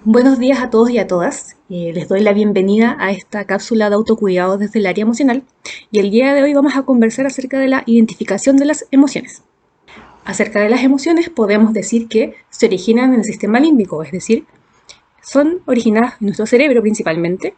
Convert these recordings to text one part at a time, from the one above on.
Buenos días a todos y a todas. Les doy la bienvenida a esta cápsula de autocuidado desde el área emocional y el día de hoy vamos a conversar acerca de la identificación de las emociones. Acerca de las emociones podemos decir que se originan en el sistema límbico, es decir, son originadas en nuestro cerebro principalmente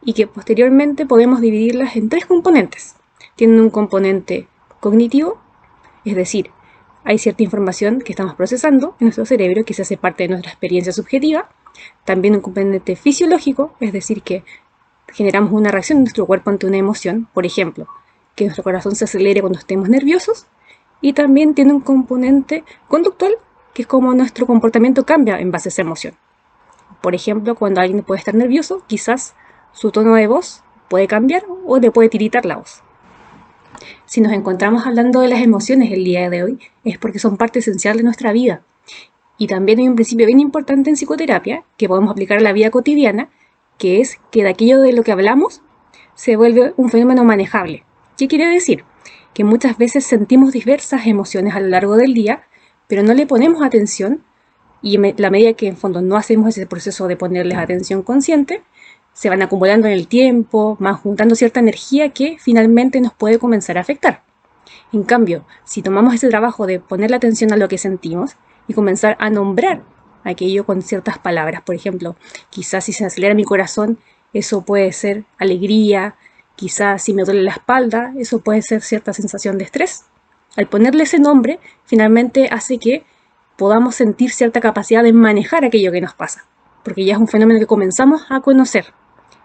y que posteriormente podemos dividirlas en tres componentes. Tienen un componente cognitivo, es decir, hay cierta información que estamos procesando en nuestro cerebro que se hace parte de nuestra experiencia subjetiva. También un componente fisiológico, es decir, que generamos una reacción en nuestro cuerpo ante una emoción, por ejemplo, que nuestro corazón se acelere cuando estemos nerviosos. Y también tiene un componente conductual, que es como nuestro comportamiento cambia en base a esa emoción. Por ejemplo, cuando alguien puede estar nervioso, quizás su tono de voz puede cambiar o le puede tiritar la voz. Si nos encontramos hablando de las emociones el día de hoy, es porque son parte esencial de nuestra vida. Y también hay un principio bien importante en psicoterapia que podemos aplicar a la vida cotidiana, que es que de aquello de lo que hablamos se vuelve un fenómeno manejable. ¿Qué quiere decir? Que muchas veces sentimos diversas emociones a lo largo del día, pero no le ponemos atención y en la medida que en fondo no hacemos ese proceso de ponerles atención consciente, se van acumulando en el tiempo, van juntando cierta energía que finalmente nos puede comenzar a afectar. En cambio, si tomamos ese trabajo de ponerle atención a lo que sentimos y comenzar a nombrar aquello con ciertas palabras, por ejemplo, quizás si se acelera mi corazón, eso puede ser alegría, quizás si me duele la espalda, eso puede ser cierta sensación de estrés. Al ponerle ese nombre, finalmente hace que podamos sentir cierta capacidad de manejar aquello que nos pasa, porque ya es un fenómeno que comenzamos a conocer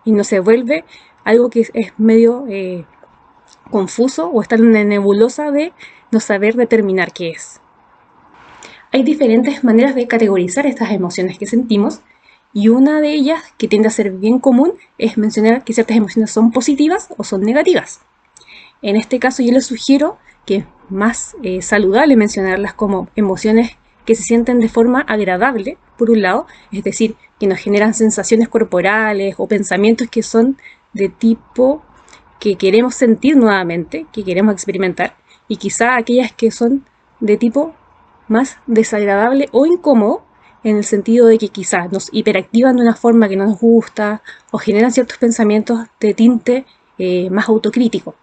y no se vuelve algo que es medio confuso o está en una nebulosa de no saber determinar qué es. Hay diferentes maneras de categorizar estas emociones que sentimos y una de ellas, que tiende a ser bien común, es mencionar que ciertas emociones son positivas o son negativas. En este caso yo les sugiero que es más saludable mencionarlas como emociones que se sienten de forma agradable, por un lado, es decir, que nos generan sensaciones corporales o pensamientos que son de tipo que queremos sentir nuevamente, que queremos experimentar, y quizá aquellas que son de tipo más desagradable o incómodo, en el sentido de que quizás nos hiperactivan de una forma que no nos gusta o generan ciertos pensamientos de tinte más autocrítico.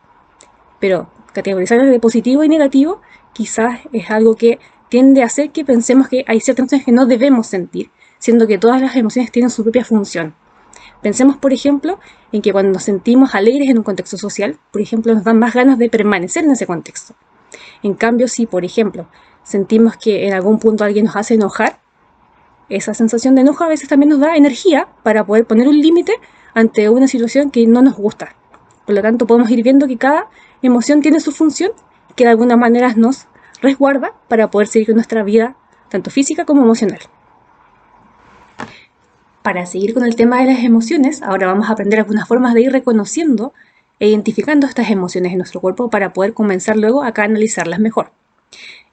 Pero categorizarlas de positivo y negativo quizás es algo que tiende a hacer que pensemos que hay ciertas emociones que no debemos sentir, siendo que todas las emociones tienen su propia función. Pensemos, por ejemplo, en que cuando nos sentimos alegres en un contexto social, por ejemplo, nos dan más ganas de permanecer en ese contexto. En cambio, si, por ejemplo, sentimos que en algún punto alguien nos hace enojar, esa sensación de enojo a veces también nos da energía para poder poner un límite ante una situación que no nos gusta. Por lo tanto, podemos ir viendo que cada emoción tiene su función, que de alguna manera nos resguarda para poder seguir con nuestra vida, tanto física como emocional. Para seguir con el tema de las emociones, ahora vamos a aprender algunas formas de ir reconociendo e identificando estas emociones en nuestro cuerpo para poder comenzar luego a canalizarlas mejor.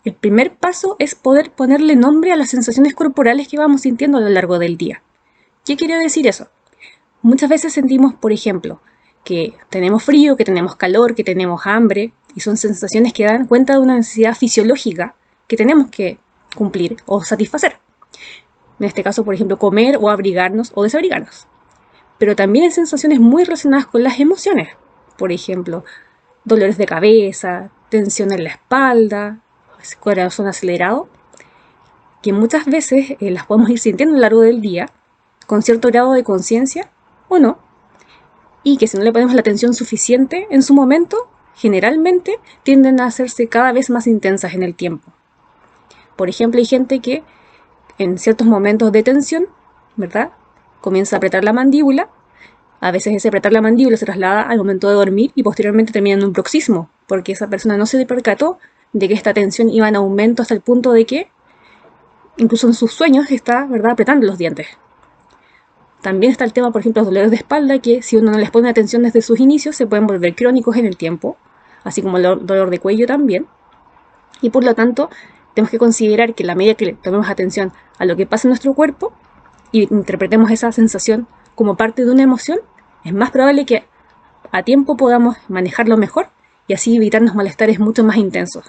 El primer paso es poder ponerle nombre a las sensaciones corporales que vamos sintiendo a lo largo del día. ¿Qué quiere decir eso? Muchas veces sentimos, por ejemplo, que tenemos frío, que tenemos calor, que tenemos hambre, y son sensaciones que dan cuenta de una necesidad fisiológica que tenemos que cumplir o satisfacer. En este caso, por ejemplo, comer o abrigarnos o desabrigarnos. Pero también hay sensaciones muy relacionadas con las emociones. Por ejemplo, dolores de cabeza, tensión en la espalda, corazón acelerado, que muchas veces las podemos ir sintiendo a lo largo del día, con cierto grado de conciencia o no, y que si no le ponemos la atención suficiente en su momento, generalmente tienden a hacerse cada vez más intensas en el tiempo. Por ejemplo, hay gente que en ciertos momentos de tensión, ¿verdad?, comienza a apretar la mandíbula. A veces ese apretar la mandíbula se traslada al momento de dormir y posteriormente termina en un bruxismo, porque esa persona no se percató de que esta tensión iba en aumento hasta el punto de que incluso en sus sueños está, ¿verdad?, apretando los dientes. También está el tema, por ejemplo, los dolores de espalda, que si uno no les pone atención desde sus inicios, se pueden volver crónicos en el tiempo, así como el dolor de cuello también. Y por lo tanto, tenemos que considerar que a la medida que le tomemos atención a lo que pasa en nuestro cuerpo y interpretemos esa sensación como parte de una emoción, es más probable que a tiempo podamos manejarlo mejor y así evitarnos malestares mucho más intensos.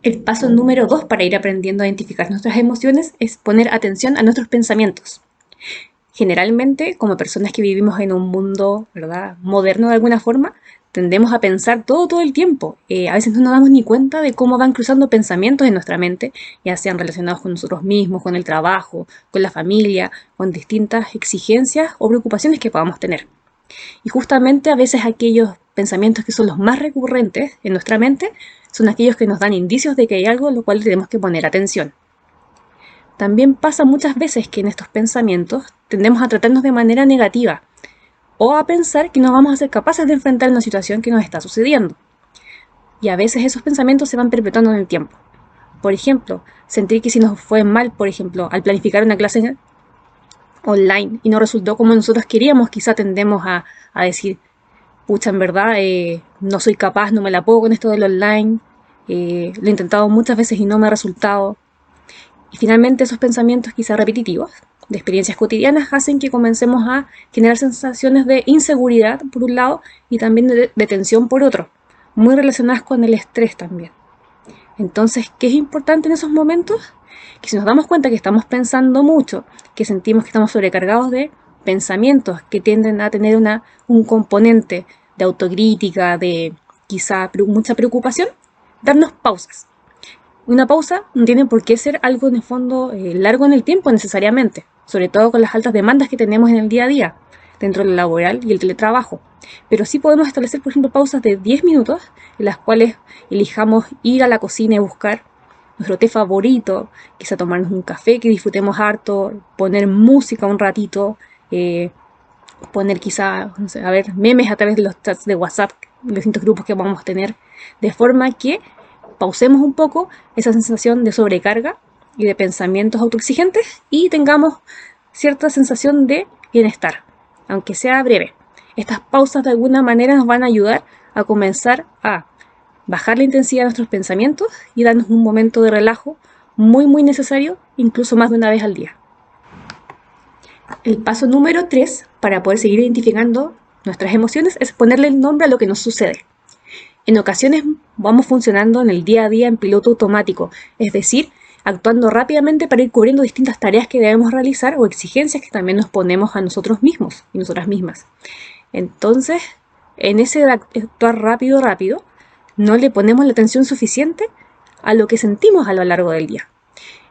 El paso número 2 para ir aprendiendo a identificar nuestras emociones es poner atención a nuestros pensamientos. Generalmente, como personas que vivimos en un mundo, ¿verdad?, moderno de alguna forma, tendemos a pensar todo el tiempo. A veces no nos damos ni cuenta de cómo van cruzando pensamientos en nuestra mente, ya sean relacionados con nosotros mismos, con el trabajo, con la familia, con distintas exigencias o preocupaciones que podamos tener. Y justamente a veces aquellos pensamientos que son los más recurrentes en nuestra mente son aquellos que nos dan indicios de que hay algo a lo cual tenemos que poner atención. También pasa muchas veces que en estos pensamientos tendemos a tratarnos de manera negativa o a pensar que no vamos a ser capaces de enfrentar una situación que nos está sucediendo. Y a veces esos pensamientos se van perpetuando en el tiempo. Por ejemplo, sentir que si nos fue mal, por ejemplo, al planificar una clase online y no resultó como nosotros queríamos, quizá tendemos a decir, pucha, en verdad, no soy capaz, no me la puedo con esto del online, lo he intentado muchas veces y no me ha resultado. Y finalmente esos pensamientos quizá repetitivos, de experiencias cotidianas, hacen que comencemos a generar sensaciones de inseguridad por un lado y también de tensión por otro, muy relacionadas con el estrés también. Entonces, ¿qué es importante en esos momentos? Que si nos damos cuenta que estamos pensando mucho, que sentimos que estamos sobrecargados de pensamientos que tienden a tener un componente de autocrítica, de quizá mucha preocupación, darnos pausas. Una pausa no tiene por qué ser algo en el fondo largo en el tiempo necesariamente, sobre todo con las altas demandas que tenemos en el día a día, dentro del laboral y el teletrabajo. Pero sí podemos establecer, por ejemplo, pausas de 10 minutos en las cuales elijamos ir a la cocina y buscar nuestro té favorito, quizá tomarnos un café que disfrutemos harto, poner música un ratito, poner quizá, no sé, a ver, memes a través de los chats de WhatsApp, distintos grupos que vamos a tener, de forma que pausemos un poco esa sensación de sobrecarga y de pensamientos autoexigentes y tengamos cierta sensación de bienestar, aunque sea breve. Estas pausas de alguna manera nos van a ayudar a comenzar a bajar la intensidad de nuestros pensamientos y darnos un momento de relajo muy necesario, incluso más de una vez al día. El paso número 3 para poder seguir identificando nuestras emociones es ponerle el nombre a lo que nos sucede. En ocasiones vamos funcionando en el día a día en piloto automático, es decir, actuando rápidamente para ir cubriendo distintas tareas que debemos realizar o exigencias que también nos ponemos a nosotros mismos y nosotras mismas. Entonces, en ese actuar rápido, no le ponemos la atención suficiente a lo que sentimos a lo largo del día.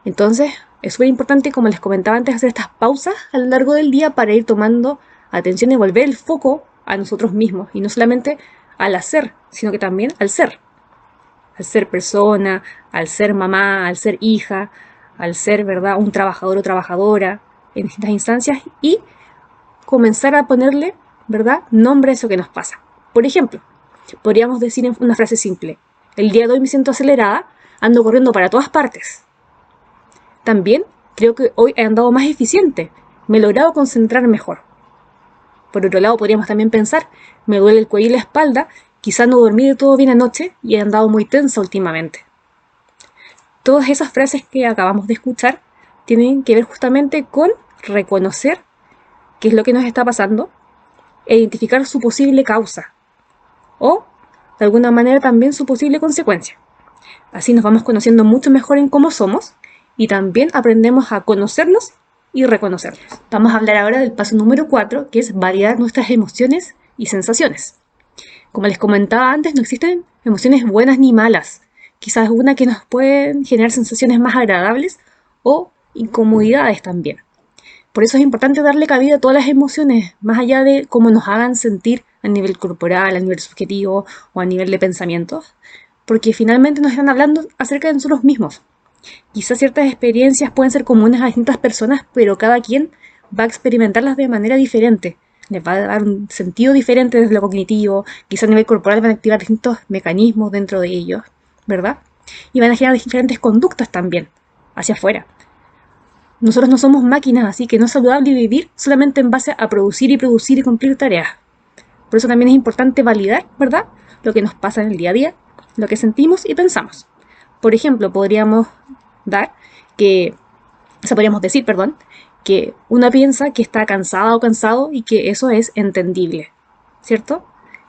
Entonces, es súper importante, como les comentaba antes, hacer estas pausas a lo largo del día para ir tomando atención y volver el foco a nosotros mismos y no solamente al hacer, sino que también al ser persona, al ser mamá, al ser hija, al ser, ¿verdad?, un trabajador o trabajadora en distintas instancias y comenzar a ponerle, ¿verdad?, nombre a eso que nos pasa. Por ejemplo, podríamos decir en una frase simple, el día de hoy me siento acelerada, ando corriendo para todas partes. También creo que hoy he andado más eficiente, me he logrado concentrar mejor. Por otro lado, podríamos también pensar, me duele el cuello y la espalda, quizá no dormí de todo bien anoche y he andado muy tensa últimamente. Todas esas frases que acabamos de escuchar tienen que ver justamente con reconocer qué es lo que nos está pasando e identificar su posible causa o, de alguna manera, también su posible consecuencia. Así nos vamos conociendo mucho mejor en cómo somos y también aprendemos a conocernos y reconocernos. Vamos a hablar ahora del paso número 4, que es validar nuestras emociones y sensaciones. Como les comentaba antes, no existen emociones buenas ni malas. Quizás una que nos pueden generar sensaciones más agradables o incomodidades también. Por eso es importante darle cabida a todas las emociones, más allá de cómo nos hagan sentir a nivel corporal, a nivel subjetivo o a nivel de pensamientos, porque finalmente nos están hablando acerca de nosotros mismos. Quizás ciertas experiencias pueden ser comunes a distintas personas, pero cada quien va a experimentarlas de manera diferente. Les va a dar un sentido diferente desde lo cognitivo, quizás a nivel corporal van a activar distintos mecanismos dentro de ellos, ¿verdad? Y van a generar diferentes conductas también, hacia afuera. Nosotros no somos máquinas, así que no es saludable vivir solamente en base a producir y cumplir tareas. Por eso también es importante validar, ¿verdad?, lo que nos pasa en el día a día, lo que sentimos y pensamos. Por ejemplo, podríamos decir, que uno piensa que está cansada o cansado y que eso es entendible, ¿cierto?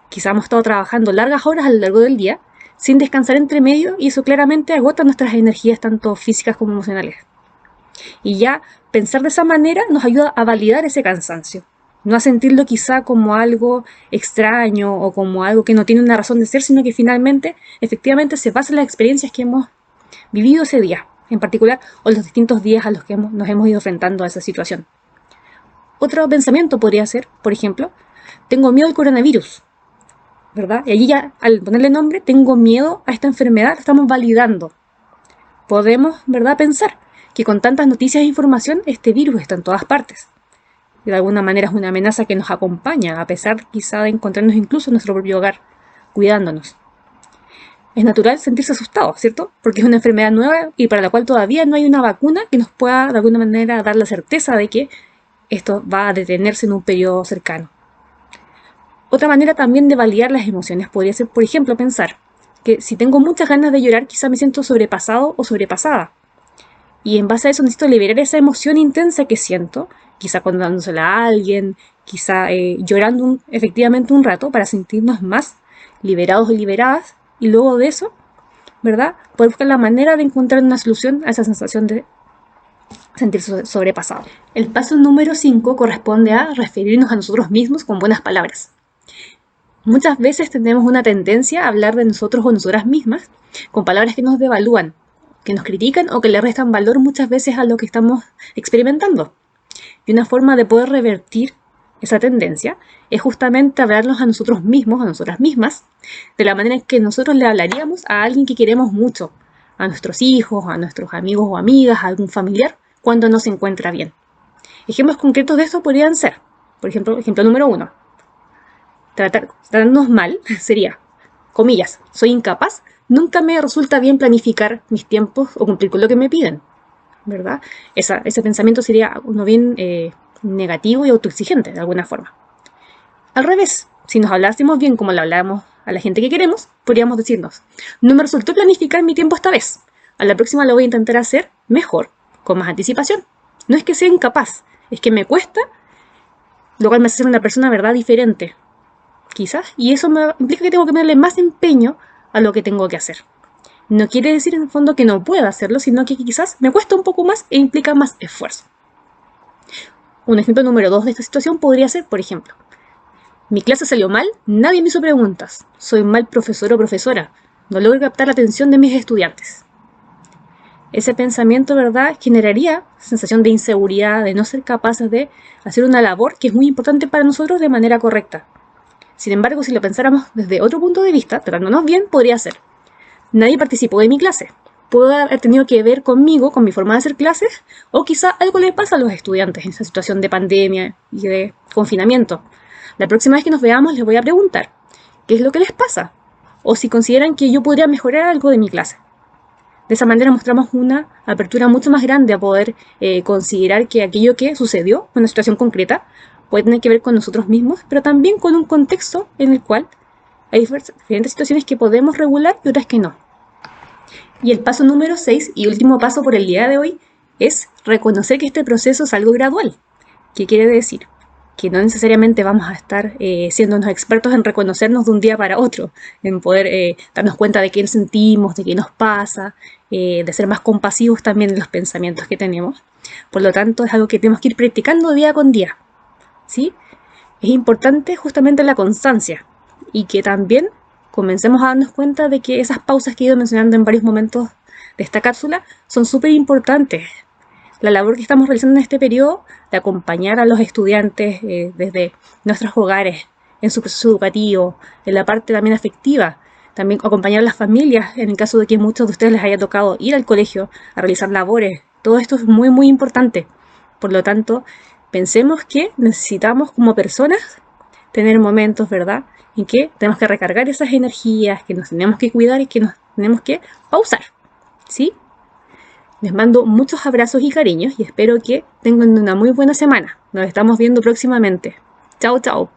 Quizá hemos estado trabajando largas horas a lo largo del día, sin descansar entre medio, y eso claramente agota nuestras energías tanto físicas como emocionales. Y ya pensar de esa manera nos ayuda a validar ese cansancio, no a sentirlo quizá como algo extraño o como algo que no tiene una razón de ser, sino que finalmente, efectivamente, se basa en las experiencias que hemos vivido ese día, en particular, o los distintos días a los que nos hemos ido enfrentando a esa situación. Otro pensamiento podría ser, por ejemplo, tengo miedo al coronavirus, ¿verdad? Y allí ya, al ponerle nombre, tengo miedo a esta enfermedad, lo estamos validando. Podemos, ¿verdad?, pensar que con tantas noticias e información, este virus está en todas partes. De alguna manera es una amenaza que nos acompaña, a pesar quizá de encontrarnos incluso en nuestro propio hogar, cuidándonos. Es natural sentirse asustado, ¿cierto? Porque es una enfermedad nueva y para la cual todavía no hay una vacuna que nos pueda de alguna manera dar la certeza de que esto va a detenerse en un periodo cercano. Otra manera también de validar las emociones podría ser, por ejemplo, pensar que si tengo muchas ganas de llorar, quizá me siento sobrepasado o sobrepasada. Y en base a eso necesito liberar esa emoción intensa que siento, quizá contándosela a alguien, quizá llorando efectivamente un rato para sentirnos más liberados y liberadas. Y luego de eso, ¿verdad?, poder buscar la manera de encontrar una solución a esa sensación de sentirse sobrepasado. El paso número 5 corresponde a referirnos a nosotros mismos con buenas palabras. Muchas veces tenemos una tendencia a hablar de nosotros o nosotras mismas con palabras que nos devalúan, que nos critican o que le restan valor muchas veces a lo que estamos experimentando. Y una forma de poder revertir esa tendencia es justamente hablarnos a nosotros mismos, a nosotras mismas, de la manera en que nosotros le hablaríamos a alguien que queremos mucho, a nuestros hijos, a nuestros amigos o amigas, a algún familiar, cuando no se encuentra bien. Ejemplos concretos de esto podrían ser, por ejemplo, ejemplo número 1, tratarnos mal sería, comillas, soy incapaz, nunca me resulta bien planificar mis tiempos o cumplir con lo que me piden, ¿verdad? Ese pensamiento sería uno bien negativo y autoexigente, de alguna forma. Al revés, si nos hablásemos bien como le hablamos a la gente que queremos, podríamos decirnos, no me resultó planificar mi tiempo esta vez, a la próxima lo voy a intentar hacer mejor, con más anticipación. No es que sea incapaz, es que me cuesta, lo cual me hace ser una persona, ¿verdad?, diferente, quizás, y eso implica que tengo que darle más empeño a lo que tengo que hacer. No quiere decir en el fondo que no pueda hacerlo, sino que quizás me cuesta un poco más e implica más esfuerzo. Un ejemplo número 2 de esta situación podría ser, por ejemplo, mi clase salió mal, nadie me hizo preguntas, soy mal profesor o profesora, no logro captar la atención de mis estudiantes. Ese pensamiento, ¿verdad?, generaría sensación de inseguridad, de no ser capaces de hacer una labor que es muy importante para nosotros de manera correcta. Sin embargo, si lo pensáramos desde otro punto de vista, tratándonos bien, podría ser, nadie participó de mi clase, puede haber tenido que ver conmigo, con mi forma de hacer clases, o quizá algo le pasa a los estudiantes en esta situación de pandemia y de confinamiento. La próxima vez que nos veamos les voy a preguntar qué es lo que les pasa, o si consideran que yo podría mejorar algo de mi clase. De esa manera mostramos una apertura mucho más grande a poder considerar que aquello que sucedió, una situación concreta, puede tener que ver con nosotros mismos, pero también con un contexto en el cual hay diferentes situaciones que podemos regular y otras que no. Y el paso número 6 y último paso por el día de hoy es reconocer que este proceso es algo gradual. ¿Qué quiere decir? Que no necesariamente vamos a estar siendo unos expertos en reconocernos de un día para otro, en poder darnos cuenta de qué sentimos, de qué nos pasa, de ser más compasivos también en los pensamientos que tenemos. Por lo tanto, es algo que tenemos que ir practicando día con día, ¿sí? Es importante justamente la constancia y que también comencemos a darnos cuenta de que esas pausas que he ido mencionando en varios momentos de esta cápsula son súper importantes. La labor que estamos realizando en este periodo de acompañar a los estudiantes desde nuestros hogares, en su proceso educativo, en la parte también afectiva, también acompañar a las familias, en el caso de que muchos de ustedes les haya tocado ir al colegio a realizar labores. Todo esto es muy, muy importante. Por lo tanto, pensemos que necesitamos como personas tener momentos, ¿verdad?, en que tenemos que recargar esas energías, que nos tenemos que cuidar y que nos tenemos que pausar, ¿sí? Les mando muchos abrazos y cariños y espero que tengan una muy buena semana. Nos estamos viendo próximamente. Chao, chao.